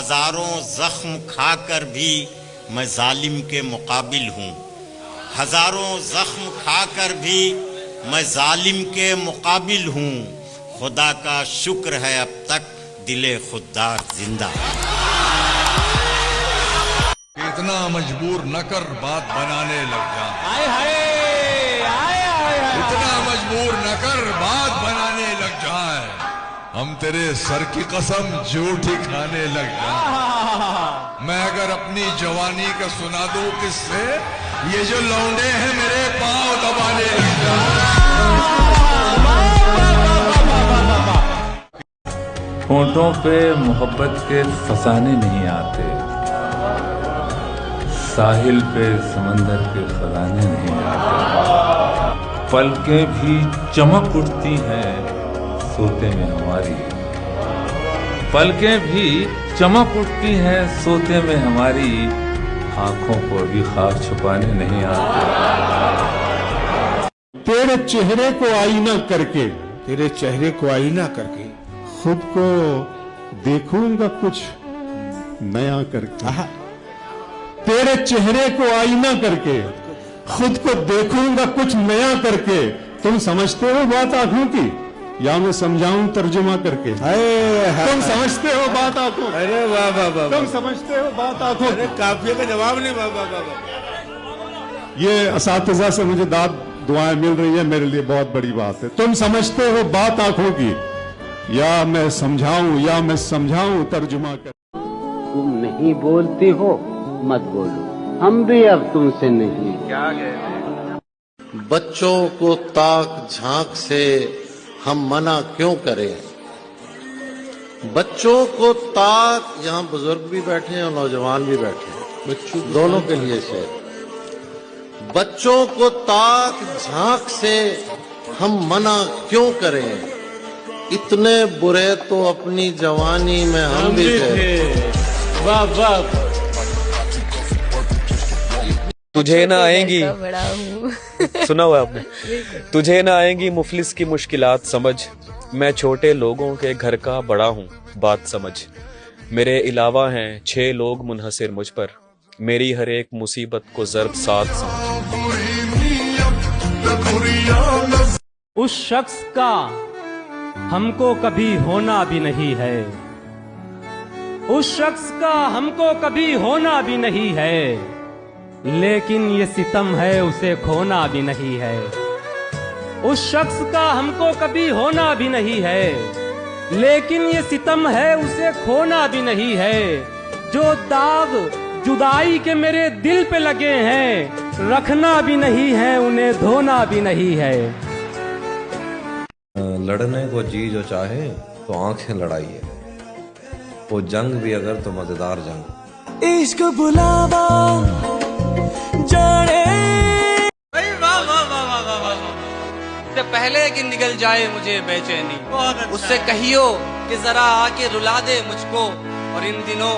हजारों जख्म खाकर भी मैं जालिम के मुकाबिल हूँ। हजारों जख्म खाकर भी मैं जालिम के मुकाबिल हूँ। खुदा का शुक्र है अब तक दिले खुददार जिंदा। इतना मजबूर न कर बात बनाने लग जा। इतना मजबूर न कर बात बनाने लग जाए, हम तेरे सर की कसम झूठी खाने लग जाए। मैं अगर अपनी जवानी का सुना दूं किससे, ये जो लौंडे हैं मेरे पांव दबाने लग जाए। होंठों पे मोहब्बत के फसाने नहीं आते, साहिल पे समंदर के खजाने नहीं आते। पलकें भी चमक उठती हैं सोते में हमारी, पलकें भी चमक उठती हैं सोते में हमारी। आंखों को भी ख्वाब छुपाने नहीं आते। तेरे चेहरे को आईना करके, तेरे चेहरे को आईना करके खुद को देखूंगा कुछ नया करके। तेरे चेहरे को आईना करके खुद को देखूंगा कुछ नया करके। तुम समझते हो बात आंखों की, या मैं समझाऊं तर्जुमा करके? तुम समझते हो बात आंखों? अरे वाह वाह वाह, तुम समझते हो बात आंखों? अरे काफिया का जवाब नहीं। वाह वाह वाह। ये असातिज़ा से मुझे दाद दुआएं मिल रही है, मेरे लिए बहुत बड़ी बात है। तुम समझते हो बात आंखों की, या मैं समझाऊं तर्जुमा कर? तुम नहीं बोलती हो मत बोलो, हम भी अब तुमसे नहीं। क्या बच्चों को ताक झांक से हम मना क्यों करें? बच्चों को ताक, यहाँ बुजुर्ग भी बैठे हैं और नौजवान भी बैठे हैं, दोनों के लिए शेर। बच्चों को ताक झांक से हम मना क्यों करें? इतने बुरे तो अपनी जवानी में हम भी थे। वाह वाह। तुझे ना आएंगी, सुना हुआ आपने, तुझे ना आएंगी मुफलिस की मुश्किलात समझ। मैं छोटे लोगों के घर का बड़ा हूँ बात समझ। मेरे अलावा हैं 6 लोग मुनहसिर मुझ पर, मेरी हर एक मुसीबत को ज़र्ब साथ समझ। उस शख्स का हमको कभी होना भी नहीं है, उस शख्स का हमको कभी होना भी नहीं है, लेकिन ये सितम है उसे खोना भी नहीं है। उस शख्स का हमको कभी होना भी नहीं है, लेकिन ये सितम है उसे खोना भी नहीं है। जो दाग जुदाई के मेरे दिल पे लगे हैं, रखना भी नहीं है उन्हें धोना भी नहीं है। लड़ने को जी जो चाहे तो आंखें लड़ाइए, वो जंग भी अगर तो मजेदार जंग। इश्क बुलावा जाने। वाह वाह वाह वाह वाह वाह। इससे पहले कि निकल जाए मुझे बेचैनी, उससे कहियो कि जरा आके रुला दे मुझको। और इन दिनों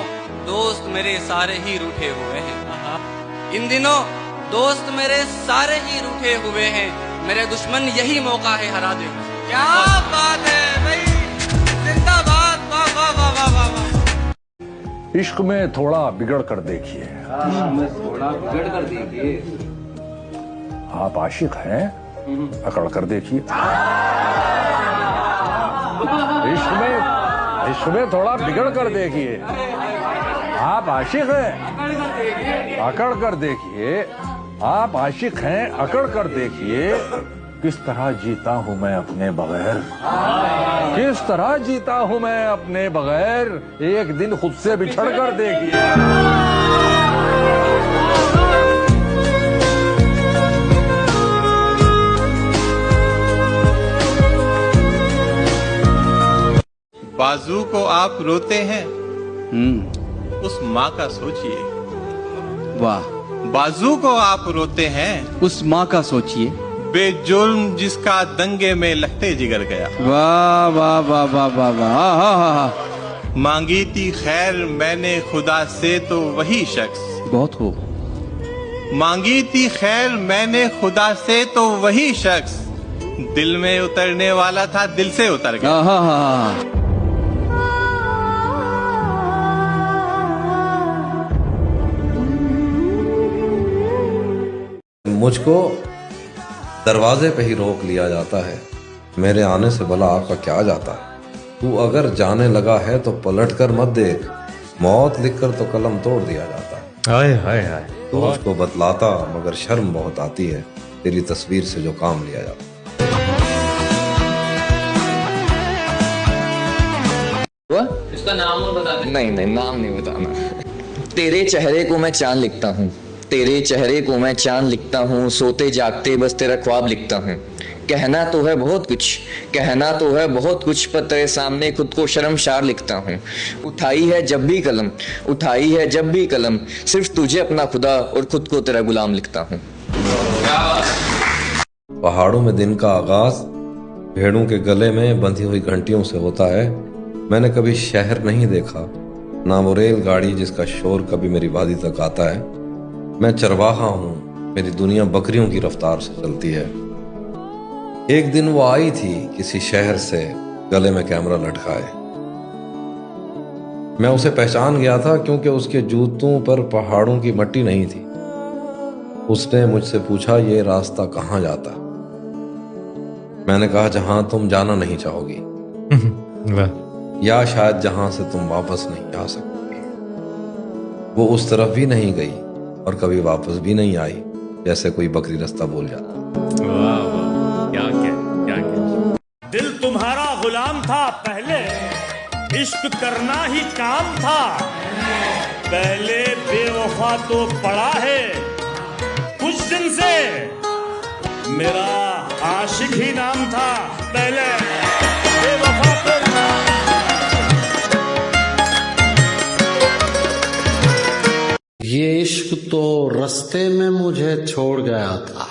दोस्त मेरे सारे ही रूठे हुए हैं, इन दिनों दोस्त मेरे सारे ही रूठे हुए हैं। मेरे दुश्मन यही मौका है हरा दे। क्या बात है भाई, जिंदाबाद। वाह वाह वाह वाह वाह वाह। इश्क में थोड़ा बिगड़ कर देखिए, थोड़ा बिगड़ कर देखिए। आप आशिक हैं, अकड़ कर देखिए। इश्क में थोड़ा बिगड़ कर देखिए। आप आशिक हैं, अकड़ कर देखिए। आप आशिक हैं, अकड़ कर देखिए। किस तरह जीता हूं मैं अपने बगैर, किस तरह जीता हूं मैं अपने बगैर। एक दिन खुद से बिछड़ कर देखिए। बाजू को आप रोते हैं, उस माँ का सोचिए। वाह। बाजू को आप रोते हैं, उस माँ का सोचिए। बेजुर्म जिसका दंगे में लहते जिगर गया। वाह वाह वाह वाह वाह वाह। मांगी थी खैर मैंने खुदा से तो वही शख्स, बहुत खूब। मांगी थी खैर मैंने खुदा से तो वही शख्स, दिल में उतरने वाला था दिल से उतर गया। मुझको दरवाजे पे ही रोक लिया जाता है। मेरे आने से भला आपका क्या जाता है? तू अगर जाने लगा है तो पलट कर मत देख, मौत लिखकर तो कलम तोड़ दिया जाता है। हाय हाय हाय। तो उसको बतलाता मगर शर्म बहुत आती है तेरी तस्वीर से जो काम लिया जाता। इसका नाम और बता दे। नहीं नहीं, नाम नहीं बताना। तेरे चेहरे को मैं चांद लिखता हूँ, तेरे चेहरे को मैं चांद लिखता हूँ, सोते जागते बस तेरा ख्वाब लिखता हूँ। कहना तो है बहुत कुछ, कहना तो है बहुत कुछ, पर तेरे सामने खुद को शर्मसार लिखता हूँ। उठाई है जब भी कलम, उठाई है जब भी कलम, सिर्फ तुझे अपना खुदा और खुद को तेरा गुलाम लिखता हूँ। पहाड़ों में दिन का आगाज भेड़ों के गले में बंधी हुई घंटियों से होता है। मैंने कभी शहर नहीं देखा, ना वो रेलगाड़ी जिसका शोर कभी मेरी वादी तक आता है। मैं चरवाहा हूँ, मेरी दुनिया बकरियों की रफ्तार से चलती है। एक दिन वो आई थी किसी शहर से, गले में कैमरा लटकाए। मैं उसे पहचान गया था क्योंकि उसके जूतों पर पहाड़ों की मट्टी नहीं थी। उसने मुझसे पूछा, ये रास्ता कहाँ जाता? मैंने कहा, जहां तुम जाना नहीं चाहोगी या शायद जहां से तुम वापस नहीं आ सकोगी। वो उस तरफ भी नहीं गई और कभी वापस भी नहीं आई, जैसे कोई बकरी रास्ता भूल जाता। वाह वाह, क्या क्या। दिल तुम्हारा गुलाम था पहले, इश्क करना ही काम था। पहले बेवफा तो पड़ा है, कुछ दिन से मेरा आशिक ही नाम था। पहले बेवफा तो ये इश्क तो रास्ते में मुझे छोड़ गया था,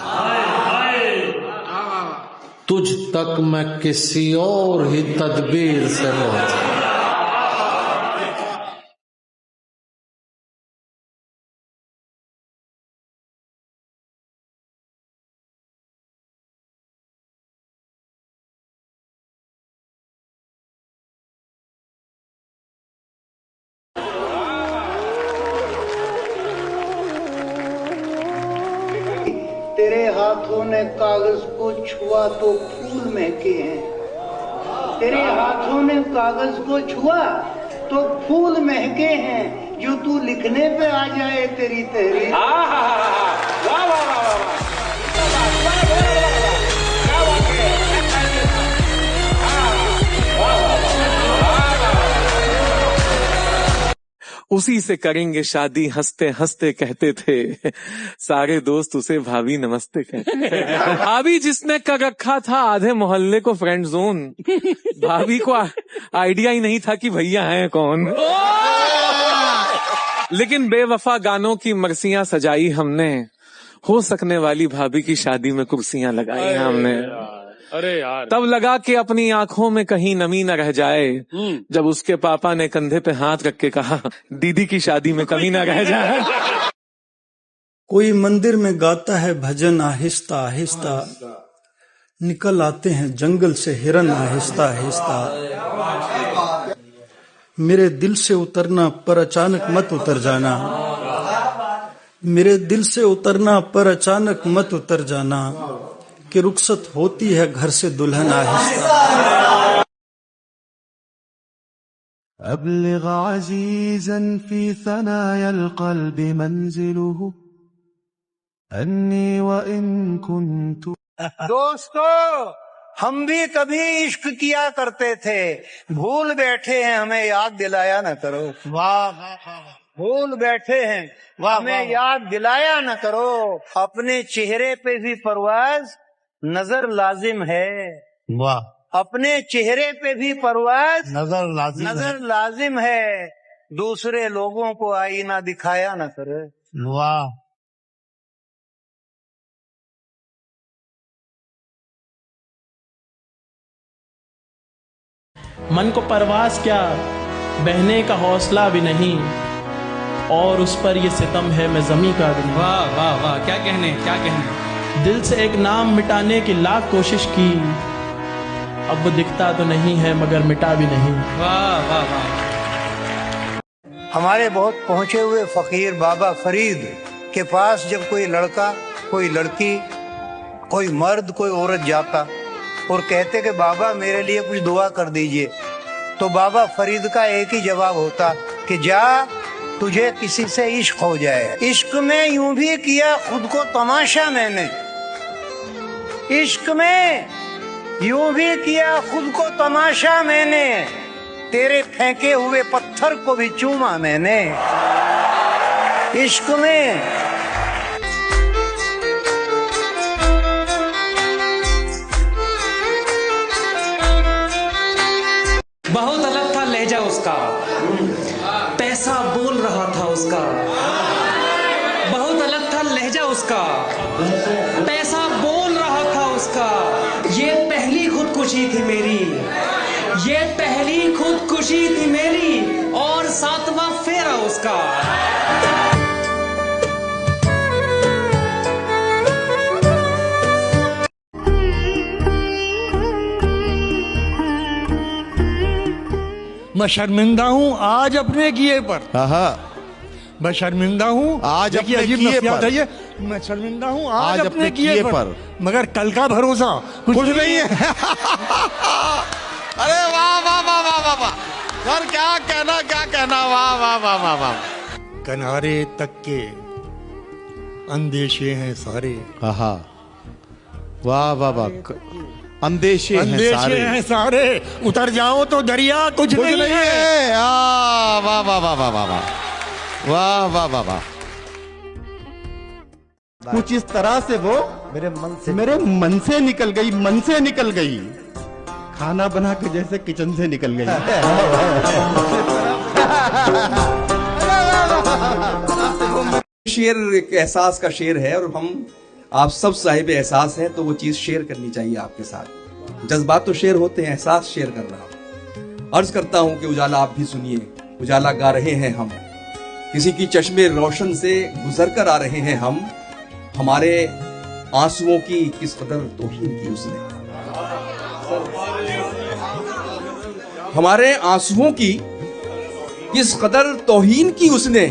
तुझ तक मैं किसी और ही तदबीर से पहुंचा। तेरे हाथों ने कागज को छुआ तो फूल महके हैं, तेरे हाथों ने कागज को छुआ तो फूल महके हैं, जो तू लिखने पे आ जाए तेरी तहरीर। उसी से करेंगे शादी हंसते हंसते कहते थे, सारे दोस्त उसे भाभी नमस्ते कहते थे। भाभी जिसने कर रखा था आधे मोहल्ले को फ्रेंड जोन, भाभी को आइडिया ही नहीं था कि भैया हैं कौन। लेकिन बेवफा गानों की मर्सियां सजाई हमने, हो सकने वाली भाभी की शादी में कुर्सियां लगाई हमने। अरे यार, तब लगा कि अपनी आंखों में कहीं नमी न रह जाए, जब उसके पापा ने कंधे पे हाथ रख के कहा, दीदी की शादी में कमी न रह जाए। कोई मंदिर में गाता है भजन आहिस्ता आहिस्ता, निकल आते हैं जंगल से हिरन आहिस्ता आहिस्ता। मेरे दिल से उतरना पर अचानक मत उतर जाना, मेरे दिल से उतरना पर अचानक मत उतर जाना, कि रुखसत होती है घर से दुल्हन आहिस्ता। अब्लिग अज़ीज़न फी सनाया अल-क़ल्ब मंज़िलुहु अन्नी व इन कुन्तु। दोस्तों, हम भी कभी इश्क किया करते थे, भूल बैठे हैं हमें याद दिलाया न करो। वाह वाह, भूल बैठे हैं हमें याद दिलाया न करो। अपने चेहरे पे भी परवाज नजर लाजिम है। वाह, अपने चेहरे पे भी परवाज नजर लाजिम है। दूसरे लोगों को आईना दिखाया न करे। वाह, मन को परवास क्या, बहने का हौसला भी नहीं, और उस पर ये सितम है मैं जमी का भी नहीं। वाह वाह वाह, क्या कहने क्या कहने। दिल से एक नाम मिटाने की लाख कोशिश की, अब वो दिखता तो नहीं है मगर मिटा भी नहीं। वाह वाह वाह। हमारे बहुत पहुंचे हुए फकीर बाबा फरीद के पास जब कोई लड़का कोई लड़की, कोई मर्द, कोई औरत जाता और कहते कि बाबा मेरे लिए कुछ दुआ कर दीजिए, तो बाबा फरीद का एक ही जवाब होता कि जा, तुझे किसी से इश्क हो जाए। इश्क में यूं भी किया खुद को तमाशा मैंने, इश्क में यूं भी किया खुद को तमाशा मैंने, तेरे फेंके हुए पत्थर को भी चूमा मैंने। इश्क में बहुत अलग था लहजा उसका, पैसा बोल रहा था उसका। बहुत अलग था लहजा उसका, पैसा बोल रहा था उसका। ये पहली खुदकुशी थी मेरी, ये पहली खुदकुशी थी मेरी, और 7वां फेरा उसका। मैं शर्मिंदा हूँ आज अपने किए पर। मैं शर्मिंदा हूँ आज अपने अजीब किए नफ्सियात पर। है ये। मैं शर्मिंदा हूँ आज अपने किए पर, मगर कल का भरोसा कुछ नहीं है। अरे वाह वाह वाह वाह वाह वाह सर, क्या कहना, वाह वाह वाह वाह वाह। किनारे तक के अंदेशे हैं सारे। वाह वाह वाह, अंदेशे हैं सारे, उतर जाओ तो दरिया कुछ नहीं है। वाह वाह वाह वाह वाह वाह वाह वाह वाह वाह। कुछ इस तरह से वो मेरे मन से निकल गई, खाना बना के जैसे किचन से निकल गई। शेर एक एहसास का शेर है, और हम आप सब साहिब एहसास हैं, तो वो चीज शेयर करनी चाहिए आपके साथ। जज्बात तो शेयर होते हैं, एहसास शेयर कर रहा हूं। अर्ज करता हूं कि उजाला आप भी सुनिए, उजाला गा रहे हैं हम, किसी की चश्मे रोशन से गुजर कर आ रहे हैं हम। हमारे आंसुओं की किस कदर तौहीन की उसने, हमारे आंसुओं की किस कदर तौहीन की उसने,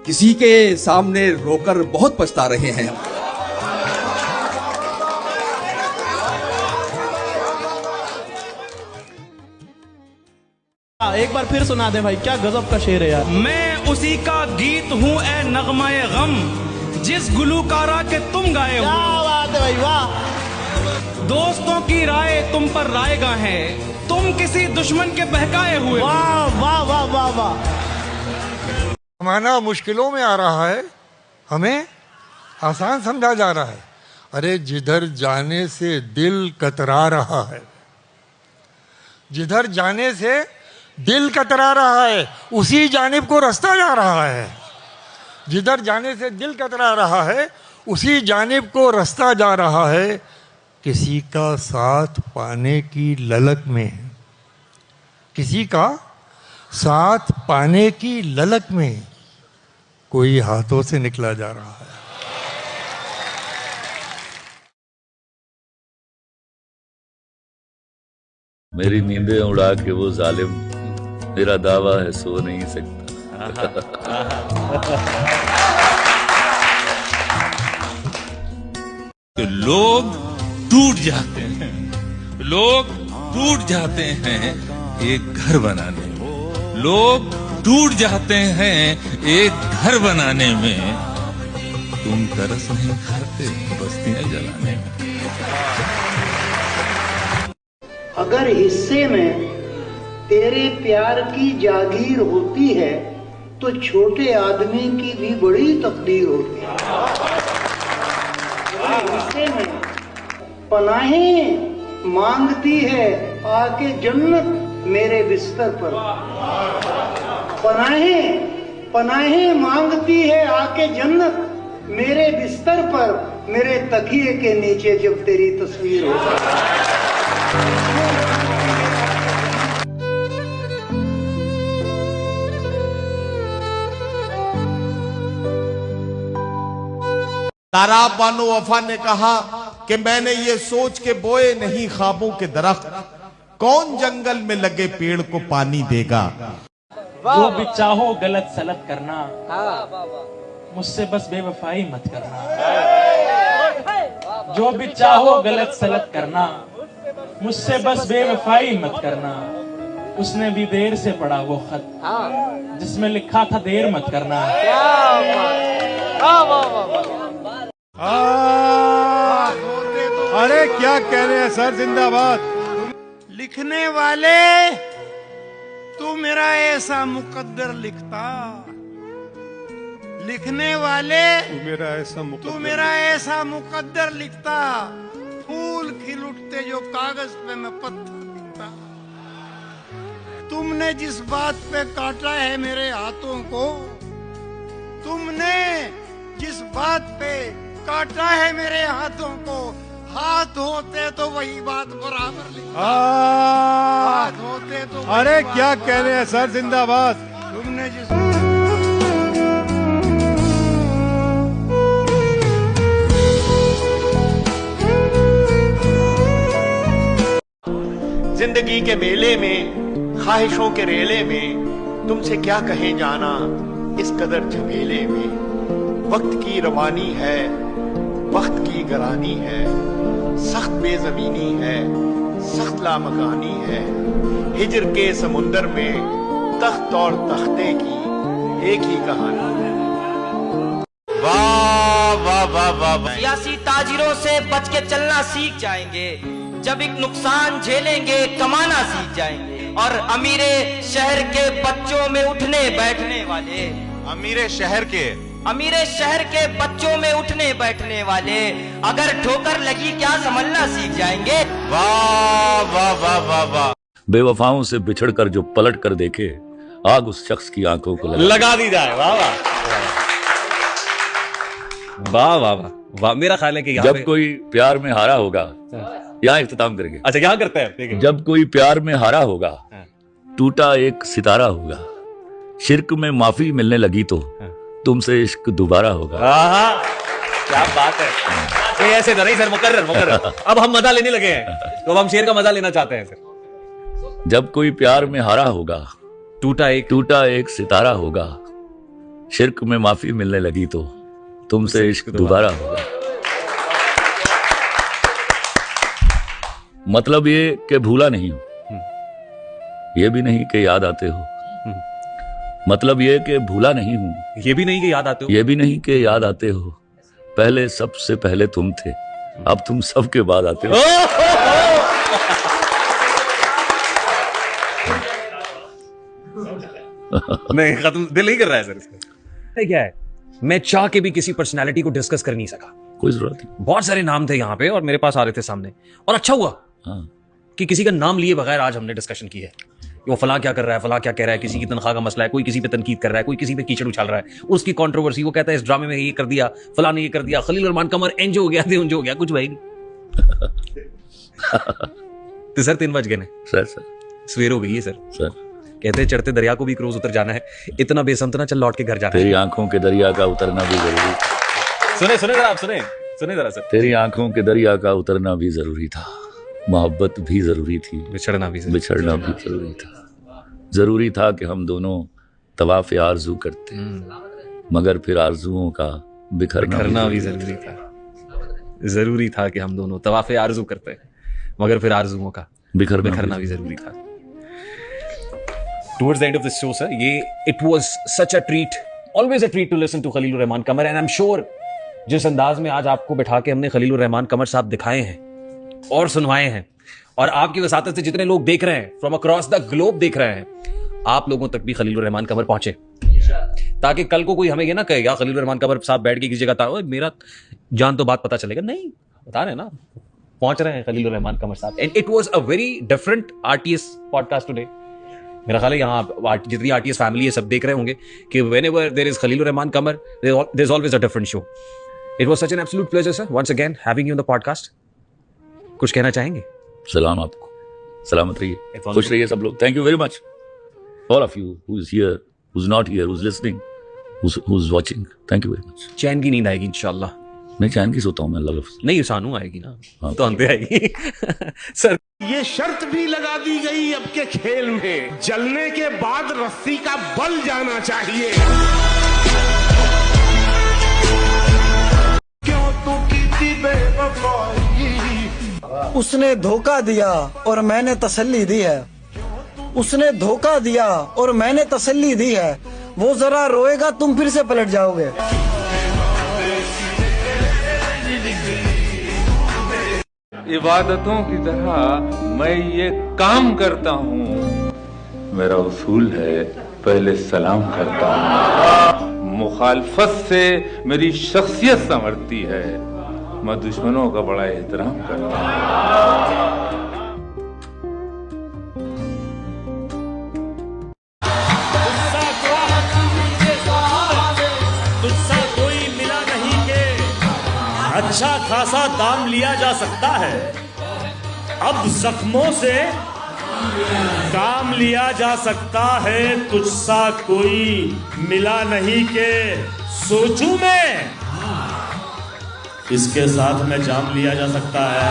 किसी के सामने रोकर बहुत पछता रहे हैं। एक बार फिर सुना दे भाई, क्या गजब का शेर है यार। मैं उसी का गीत हूँ ए नगमाए गम, जिस गुलूकारा के तुम गाए हो। क्या बात है भाई, वाह। दोस्तों की राय तुम पर रायगा है, तुम किसी दुश्मन के बहकाए हुए। वाह वाह वाह वाह वाह। जमाना मुश्किलों में आ रहा है, हमें आसान समझा जा रहा है। अरे जिधर जाने से दिल कतरा रहा है, जिधर जाने से दिल कतरा रहा है, उसी जानिब को रास्ता जा रहा है। जिधर जाने से दिल कतरा रहा है, उसी जानिब को रास्ता जा रहा है। किसी का साथ पाने की ललक में, किसी का साथ पाने की ललक में कोई हाथों से निकला जा रहा है। मेरी नींदें उड़ा के वो जालिम, मेरा दावा है सो नहीं सकता। तो लोग टूट जाते हैं, लोग टूट जाते हैं एक घर बनाने में, लोग टूट जाते हैं एक घर बनाने में। तुम तरस नहीं खाते बस्तियां जलाने में। अगर हिस्से में तेरे प्यार की जागीर होती है, तो छोटे आदमी की भी बड़ी तकदीर होती है। हिस्से में पनाहें मांगती है आके जन्नत मेरे बिस्तर पर। पनाहें मांगती है आके जन्नत मेरे बिस्तर पर, मेरे तकिए के नीचे जब तेरी तस्वीर हो। तारा बानो वफा ने कहा कि मैंने ये सोच के बोए नहीं ख्वाबों के दरख्त, कौन जंगल में लगे पेड़ को पानी देगा। जो भी चाहो गलत सलत करना, मुझसे बस बेवफाई मत करना। जो भी चाहो गलत सलत करना, मुझसे बस बेवफाई मत करना। उसने भी देर से पढ़ा वो खत जिसमें लिखा था देर मत करना। अरे क्या कह रहे हैं सर, जिंदाबाद। लिखने वाले तू मेरा ऐसा मुकद्दर लिखता, लिखने वाले तू मेरा ऐसा मुकद्दर लिखता, फूल खिल उठते जो कागज पे मैं पत्थर लिखता। तुमने जिस बात पे काटा है मेरे हाथों को, तुमने जिस बात पे काटा है मेरे हाथों को, हाथ होते तो वही बात बराबर लिखता। हाथ होते तो अरे क्या कह रहे हैं सर, जिंदाबाद। तुमने जिस जिंदगी के मेले में, ख्वाहिशों के रेले में, तुमसे क्या कहे जाना इस कदर झमेले में। वक्त की रवानी है, वक्त की गरानी है, सख्त बेजमीनी है, सख्त लामकानी है। हिजर के समुंदर में तख्त और तख्ते की एक ही कहानी है। वाह वाह वाह वाह। सियासी ताजिरों से बच के चलना सीख जाएंगे, जब एक नुकसान झेलेंगे कमाना सीख जाएंगे। और अमीरे शहर के बच्चों में उठने बैठने वाले, अमीरे शहर के बच्चों में उठने बैठने वाले, अगर ठोकर लगी क्या समझना सीख जाएंगे। वाह वाह वाह वाह वाह। बेवफाओं से बिछड़कर जो पलट कर देखे, आग उस शख्स की आंखों को लगा दी जाए। वाह वाह वाह वाह वाह वाह। मेरा ख्याल है कि जब कोई प्यार में हारा होगा, यहाँ इख्तिताम करेंगे। अच्छा यहाँ करते हैं। जब कोई प्यार में हारा होगा, टूटा एक सितारा होगा, शिर्क में माफी मिलने लगी तो तुमसे इश्क दोबारा होगा। क्या बात है। कोई ऐसे नहीं सर, मुकर्रर। अब हम मजा लेने लगे हैं, तो अब हम शेर का मजा लेना चाहते हैं सर। जब कोई प्यार में हारा होगा, टूटा एक सितारा होगा, शिर्क में माफी मिलने लगी तो तुमसे इश्क दोबारा होगा। मतलब ये कि भूला नहीं हो, ये भी नहीं कि याद आते हो। मतलब ये कि भूला नहीं हूं, ये भी नहीं कि याद आते हो। ये भी नहीं कि याद आते हो। पहले सबसे पहले तुम थे, अब तुम सबके बाद आते हो। नहीं खत्म, दिल नहीं कर रहा है सर इसका। क्या है, मैं चाह के भी किसी पर्सनालिटी को डिस्कस कर नहीं सका। कोई जरूरत नहीं। बहुत सारे नाम थे यहाँ पे और मेरे पास आ रहे थे सामने, और अच्छा हुआ कि किसी का नाम लिए बगैर आज हमने डिस्कशन की है। वो फलां क्या कर रहा है, फलां क्या कह रहा है, किसी की तनख्वाह का मसला है, कोई किसी पे तनकीद कर रहा है, कोई किसी पे कीचड़ उछाल रहा है, उसकी कंट्रोवर्सी, वो कहता है इस ड्रामे में ये कर दिया, फलां ने ये कर दिया, खलील रहमान कमर इंज हो गया, उंज हो गया, कुछ भाई तो सर 3 बज गए सर सवेर हो गई है सर। कहते हैं चढ़ते दरिया को भी क्रोज उतर जाना है, इतना बेसंत ना, चल लौट के घर जाना है। तेरी आंखों के दरिया का उतरना भी जरूरी। सुने जरा, आप सुने जरा सर। तेरी आंखों के दरिया का उतरना भी जरूरी था, मोहब्बत भी जरूरी थी, बिछड़ना भी जरूरी था। जरूरी था कि हम दोनों तवाफ़ आरज़ू करते, मगर फिर आरज़ुओं का बिखरना भी जरूरी था। जरूरी था कि हम दोनों तवाफ़ आरज़ू करते, मगर फिर आरज़ुओं का बिखरना भी जरूरी था। Towards the end of this show, sir, it was such a treat, always a treat to listen to Khalilur Rahman Qamar, and I'm sure जिस अंदाज में आज आपको बैठा के हमने खलीलुर रहमान कमर साहब दिखाए हैं और सुनवाए हैं, और आपकी वसातत से जितने लोग देख रहे हैं, फ्रॉम अक्रॉस द ग्लोब देख रहे हैं, आप लोगों तक भी खलीलुर रहमान कमर पहुंचे, ताकि कल को कोई हमें ये ना कहे यार खलीलुर रहमान कमर साहब बैठ के किसी जगह था, मेरा जान तो बात पता चलेगा। नहीं, बता रहे ना, पहुंच रहे हैं खलीलुर रहमान कमर साहब। And it was a very different RTS podcast today. मेरा ख्याल है यहाँ जितनी आरटीएस फैमिली है सब देख रहे होंगे कि whenever there is Khalilur Rahman Qamar, there is always a different show. It was such an absolute pleasure, sir, once again having you on the podcast. कुछ कहना चाहेंगे? सलाम आपको, सलामत रहिए, खुश रहिए सब लोग। Thank you very much, all of you who is here, who's not here, who's listening, who's watching. Thank you very much. चैन की नींद आएगी इंशाल्लाह। मैं चैन की सोता हूँ मैं, अल्लाह नहीं सानू आएगी ना, तो अंधे आएगी। सर ये शर्त भी लगा दी गई अब के खेल में, जलने के बाद रस्सी का बल जाना चाहिए। क्यों तू की उसने धोखा दिया और मैंने तसल्ली दी है, उसने धोखा दिया और मैंने तसल्ली दी है, वो जरा रोएगा तुम फिर से पलट जाओगे। इबादतों की तरह मैं ये काम करता हूँ। मेरा उसूल है पहले सलाम करता हूँ। मुखालफत से मेरी शख्सियत संवरती है। मैं दुश्मनों का बड़ा एहतराम करता हूँ। तुझसा कोई मिला नहीं के अच्छा खासा दाम लिया जा सकता है। अब जख्मों से काम लिया जा सकता है। तुझसा कोई मिला नहीं के सोचूं मैं, इसके साथ में जाम लिया जा सकता है।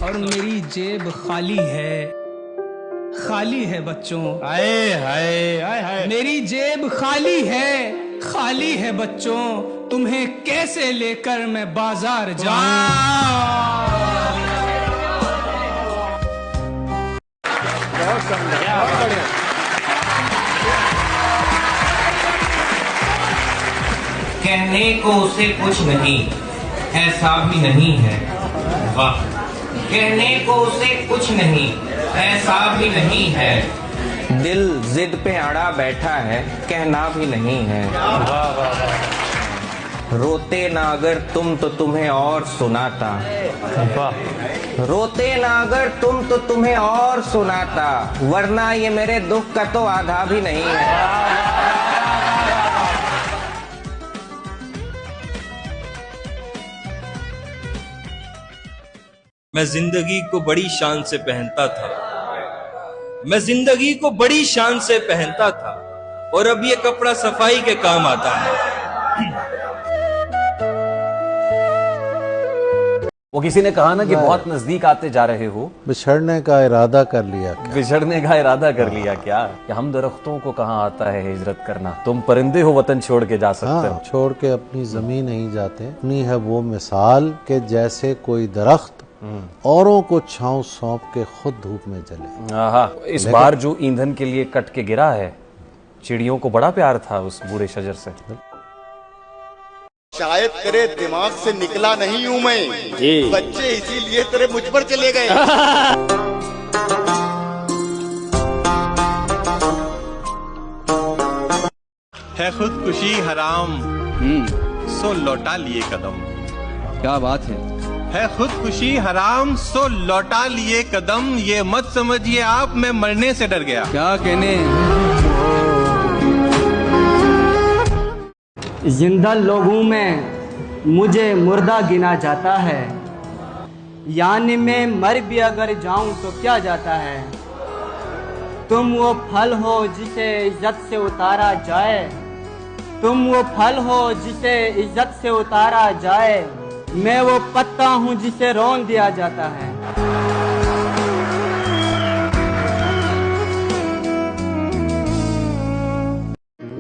और मेरी जेब खाली है, खाली है बच्चों। हाय हाय हाय हाय। मेरी जेब खाली है बच्चों। तुम्हें कैसे लेकर मैं बाजार जाऊं? कहने को उसे कुछ नहीं, ऐसा भी नहीं है। वाह, कहने को उसे कुछ नहीं, ऐसा भी नहीं है। दिल जिद पे अड़ा बैठा है, कहना भी नहीं है। रोते ना अगर तुम तो तुम्हें और सुनाता। रोते ना अगर तुम तो तुम्हें और सुनाता, वरना ये मेरे दुख का तो आधा भी नहीं है। मैं जिंदगी को बड़ी शान से पहनता था, मैं जिंदगी को बड़ी शान से पहनता था, और अब ये कपड़ा सफाई के काम आता है। वो किसी ने कहा ना कि बहुत नजदीक आते जा रहे हो। बिछड़ने का इरादा कर लिया क्या? बिछड़ने का इरादा कर लिया क्या? कि हम दरख्तों को कहाँ आता है हिजरत करना। तुम परिंदे हो, वतन छोड़ के जा सकते हो। छोड़ के अपनी जमीन नहीं जाते। अपनी है वो मिसाल के जैसे कोई दरख्त औरों को छांव सौंप के खुद धूप में जले। इस बार जो ईंधन के लिए कट के गिरा है, चिड़ियों को बड़ा प्यार था उस बूढ़े शजर से। शायद तेरे दिमाग से निकला नहीं हूं मैं, बच्चे इसीलिए तेरे मुझ पर चले गए। है खुदकुशी हराम, सो लौटा लिए कदम। क्या बात है खुदकुशी हराम, सो लौटा लिए कदम। ये मत समझिए आप मैं मरने से डर गया। क्या कहने। जिंदा लोगों में मुझे मुर्दा गिना जाता है, यानी मैं मर भी अगर जाऊं तो क्या जाता है। तुम वो फल हो जिसे इज्जत से उतारा जाए, तुम वो फल हो जिसे इज्जत से उतारा जाए। मैं वो पत्ता हूँ जिसे रौंद दिया जाता है।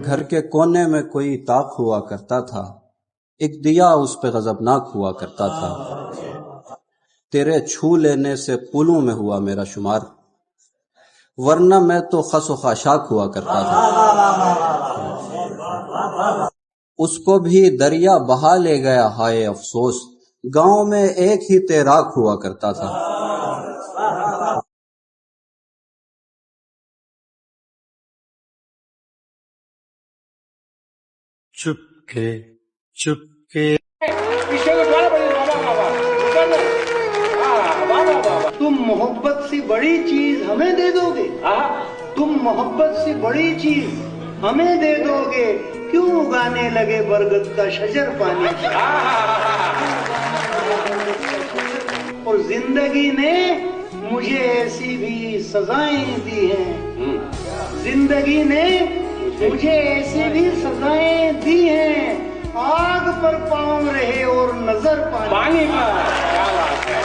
घर के कोने में कोई ताक हुआ करता था, एक दिया उस पे गजबनाक हुआ करता था। तेरे छू लेने से पुलों में हुआ मेरा शुमार, वरना मैं तो खसो खाशाक हुआ करता था। उसको भी दरिया बहा ले गया हाय अफसोस, गांव में एक ही तैराक हुआ करता था। चुपके चुपके तुम मोहब्बत से बड़ी चीज हमें दे दोगे? तुम मोहब्बत से बड़ी चीज हमें दे दोगे? क्यों उगाने लगे बरगद का शजर पानी से? और जिंदगी ने मुझे ऐसी भी सजाएं दी हैं, जिंदगी ने मुझे ऐसी भी सजाएं दी हैं। आग पर पाँव रहे और नजर पानी पर। क्या बात है।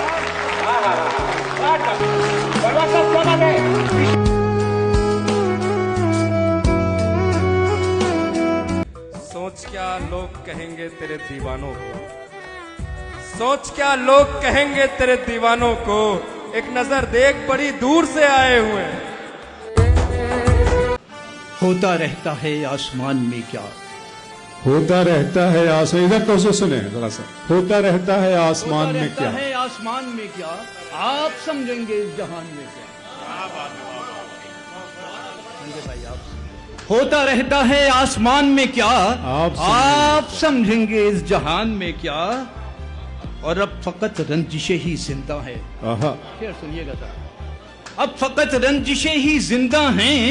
सोच क्या लोग कहेंगे तेरे दीवानों को, सोच क्या लोग कहेंगे तेरे दीवानों को, एक नजर देख बड़ी दूर से आए हुए हैं। होता रहता है आसमान में क्या, होता रहता है आसमान, इधर तो से सुने जरा सा, होता रहता है आसमान में क्या, है आसमान में क्या, आप समझेंगे इस जहान में क्या। होता रहता है आसमान में क्या, आप समझेंगे इस जहान में क्या, और अब फकत रंजिशें ही जिंदा है। फिर सुनिएगा सर, अब फकत रंजिशें ही जिंदा हैं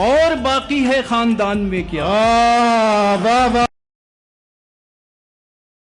और बाकी है खानदान में क्या। वाह वाह।